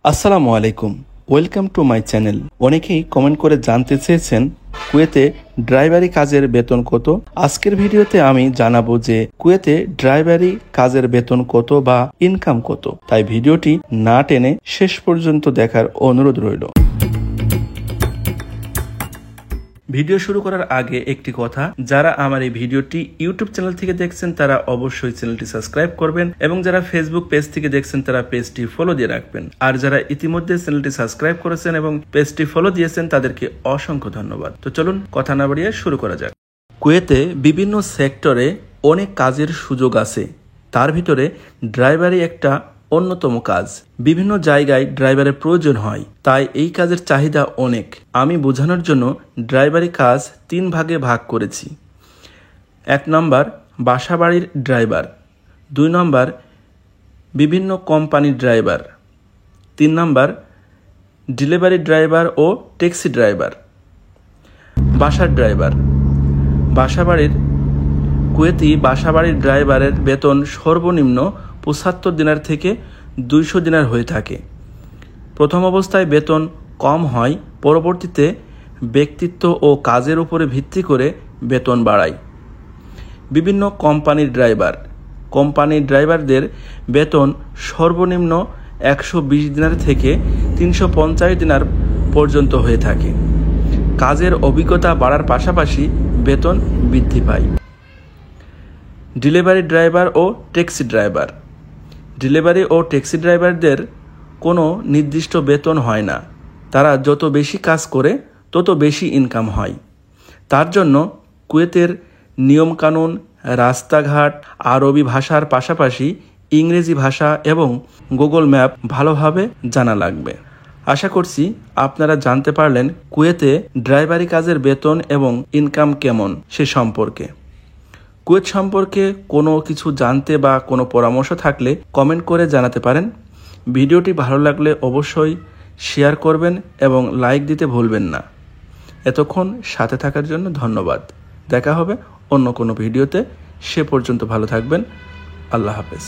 আসসালামু আলাইকুম, welcome to my channel. অনেকেই কমেন্ট করে জানতে চেয়েছেন কুয়েতে ড্রাইভারি কাজের বেতন কত। আজকের ভিডিওতে আমি জানাবো যে কুয়েতে ড্রাইভারি কাজের বেতন কত বা ইনকাম কত। তাই ভিডিওটি না টেনে শেষ পর্যন্ত দেখার অনুরোধ রইল। ভিডিও শুরু করার আগে একটি কথা, যারা আমার এই ভিডিওটি ইউটিউব চ্যানেল থেকে দেখছেন তারা অবশ্যই চ্যানেলটি সাবস্ক্রাইব করবেন এবং যারা ফেসবুক পেজ থেকে দেখছেন তারা পেজটি ফলো দিয়ে রাখবেন। আর যারা ইতিমধ্যে চ্যানেলটি সাবস্ক্রাইব করেছেন এবং পেজটি ফলো দিয়েছেন তাদেরকে অসংখ্য ধন্যবাদ। তো চলুন কথা না বাড়িয়ে শুরু করা যাক। কুয়েতে বিভিন্ন সেক্টরে অনেক কাজের সুযোগ আছে, তার ভিতরে ড্রাইভারি একটা অন্যতম কাজ। বিভিন্ন জায়গায় ড্রাইভারের প্রয়োজন হয়, তাই এই কাজের চাহিদা অনেক। আমি বোঝানোর জন্য ড্রাইভারি কাজ 3 ভাগে ভাগ করেছি। 1 নম্বর বাসাবাড়ির ড্রাইভার, 2 নম্বর বিভিন্ন কোম্পানির ড্রাইভার, 3 নম্বর ডেলিভারি ড্রাইভার ও ট্যাক্সি ড্রাইভার। বাসার ড্রাইভার, বাসাবাড়ির কুয়েতি বাসাবাড়ির ড্রাইভারের বেতন সর্বনিম্ন 75 দিনার থেকে 200 দিনার হয়ে থাকে। প্রথম অবস্থায় বেতন কম হয়, পরবর্তীতে ব্যক্তিত্ব ও কাজের উপরে ভিত্তি করে বেতন বাড়ায়। বিভিন্ন কোম্পানির ড্রাইভার, কোম্পানির ড্রাইভারদের বেতন সর্বনিম্ন 120 দিনার থেকে 350 দিনার পর্যন্ত হয়ে থাকে। কাজের অভিজ্ঞতা বাড়ার পাশাপাশি বেতন বৃদ্ধি পায়। ডেলিভারি ড্রাইভার ও ট্যাক্সি ড্রাইভার, ডেলিভারি ও ট্যাক্সি ড্রাইভারদের কোনো নির্দিষ্ট বেতন হয় না। তারা যত বেশি কাজ করে তত বেশি ইনকাম হয়। তার জন্য কুয়েতের নিয়মকানুন, রাস্তাঘাট, আরবি ভাষার পাশাপাশি ইংরেজি ভাষা এবং গুগল ম্যাপ ভালোভাবে জানা লাগবে। আশা করছি আপনারা জানতে পারলেন কুয়েতে ড্রাইভারি কাজের বেতন এবং ইনকাম কেমন সে সম্পর্কে। কুয়েত সম্পর্কে কোনো কিছু জানতে বা কোনো পরামর্শ থাকলে কমেন্ট করে জানাতে পারেন। ভিডিওটি ভালো লাগলে অবশ্যই শেয়ার করবেন এবং লাইক দিতে ভুলবেন না। এতক্ষণ সাথে থাকার জন্য ধন্যবাদ। দেখা হবে অন্য কোনো ভিডিওতে। সে পর্যন্ত ভালো থাকবেন। আল্লাহ হাফেজ।